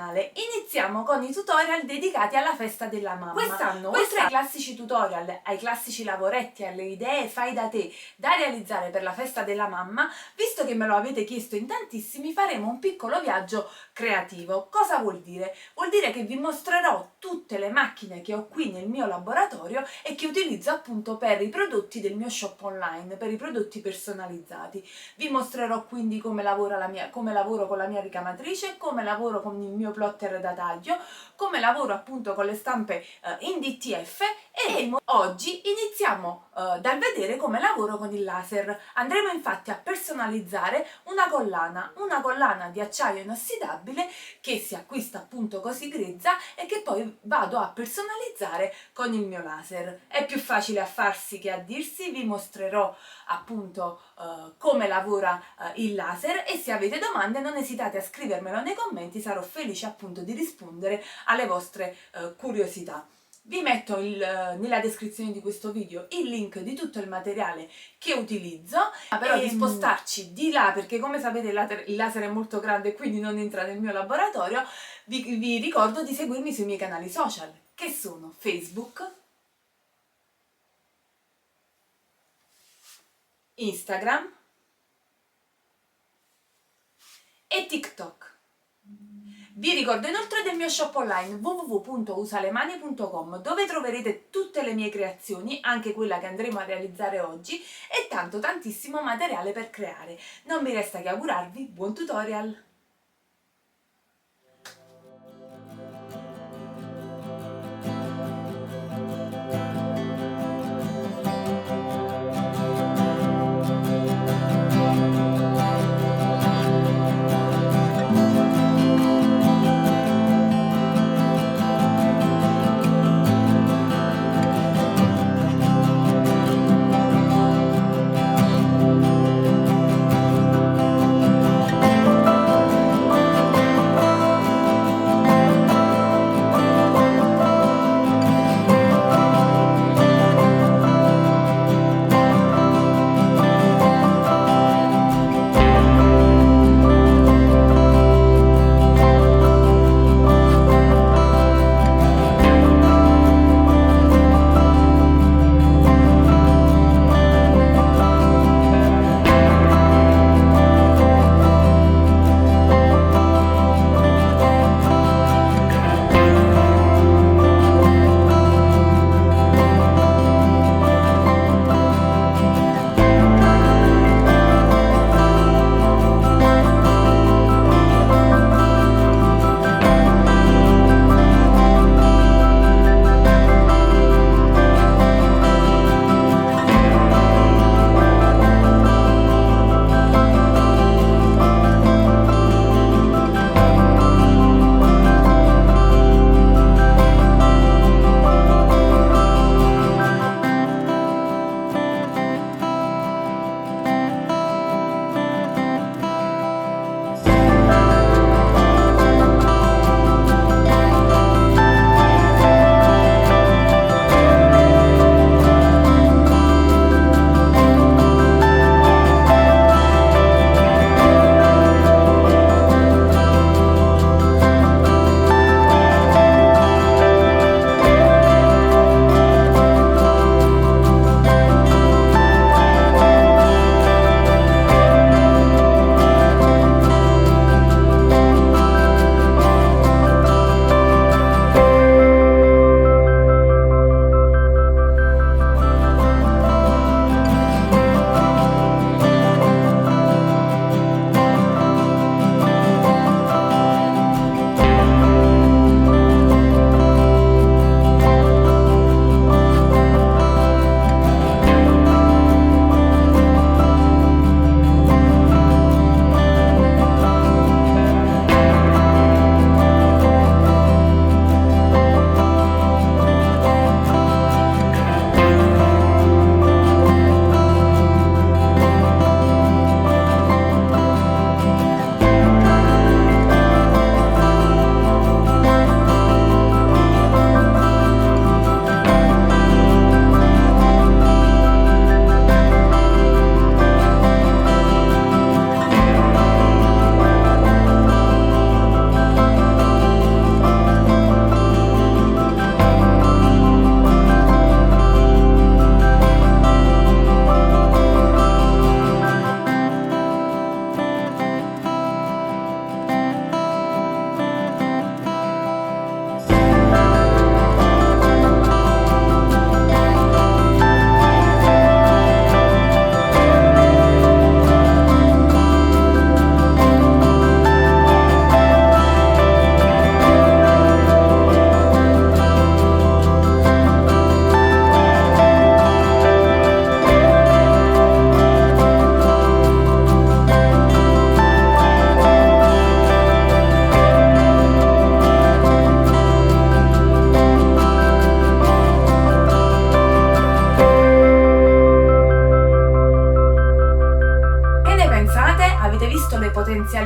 canale. Iniziamo con i tutorial dedicati alla festa della mamma. Quest'anno, oltre ai classici tutorial, ai classici lavoretti, alle idee fai da te da realizzare per la festa della mamma, visto che me lo avete chiesto in tantissimi, faremo un piccolo viaggio creativo. Cosa vuol dire? Vuol dire che vi mostrerò tutte le macchine che ho qui nel mio laboratorio e che utilizzo appunto per i prodotti del mio shop online, per i prodotti personalizzati. Vi mostrerò quindi come lavoro con la mia ricamatrice, come lavoro con il mio plotter da taglio, come lavoro appunto con le stampe in DTF e oggi iniziamo dal vedere come lavoro con il laser. Andremo infatti a personalizzare una collana di acciaio inossidabile che si acquista appunto così grezza e che poi vado a personalizzare con il mio laser. È più facile a farsi che a dirsi, vi mostrerò appunto come lavora il laser e se avete domande non esitate a scrivermelo nei commenti, sarò felice appunto di rispondere alle vostre curiosità. Vi metto nella descrizione di questo video il link di tutto il materiale che utilizzo, però di spostarci di là, perché come sapete il laser è molto grande e quindi non entra nel mio laboratorio, vi ricordo di seguirmi sui miei canali social, che sono Facebook, Instagram e TikTok. Vi ricordo inoltre del mio shop online www.usalemani.com, dove troverete tutte le mie creazioni, anche quella che andremo a realizzare oggi, e tantissimo materiale per creare. Non mi resta che augurarvi buon tutorial!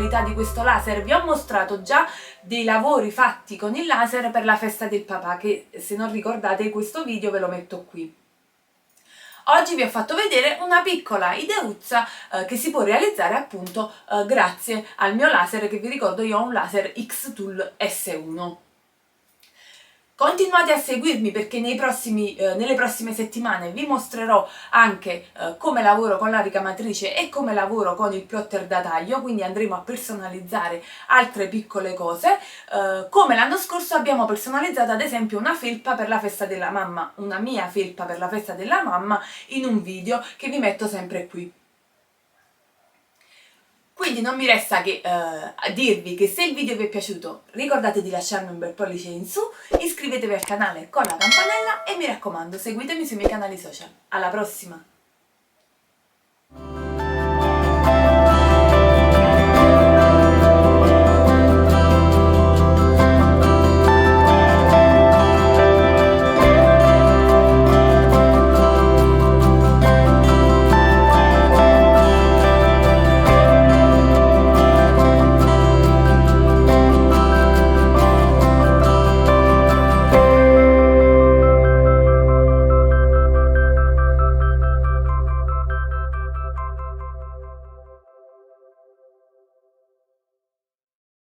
funzionalità di questo laser. Vi ho mostrato già dei lavori fatti con il laser per la festa del papà, che se non ricordate questo video ve lo metto qui. Oggi vi ho fatto vedere una piccola ideuzza che si può realizzare appunto grazie al mio laser, che vi ricordo io ho un laser XTool S1. Continuate a seguirmi perché nelle prossime settimane vi mostrerò anche come lavoro con la ricamatrice e come lavoro con il plotter da taglio, quindi andremo a personalizzare altre piccole cose, come l'anno scorso abbiamo personalizzato ad esempio una felpa per la festa della mamma, una mia felpa per la festa della mamma, in un video che vi metto sempre qui. Quindi non mi resta che dirvi che se il video vi è piaciuto ricordate di lasciarmi un bel pollice in su, iscrivetevi al canale con la campanella e mi raccomando seguitemi sui miei canali social. Alla prossima!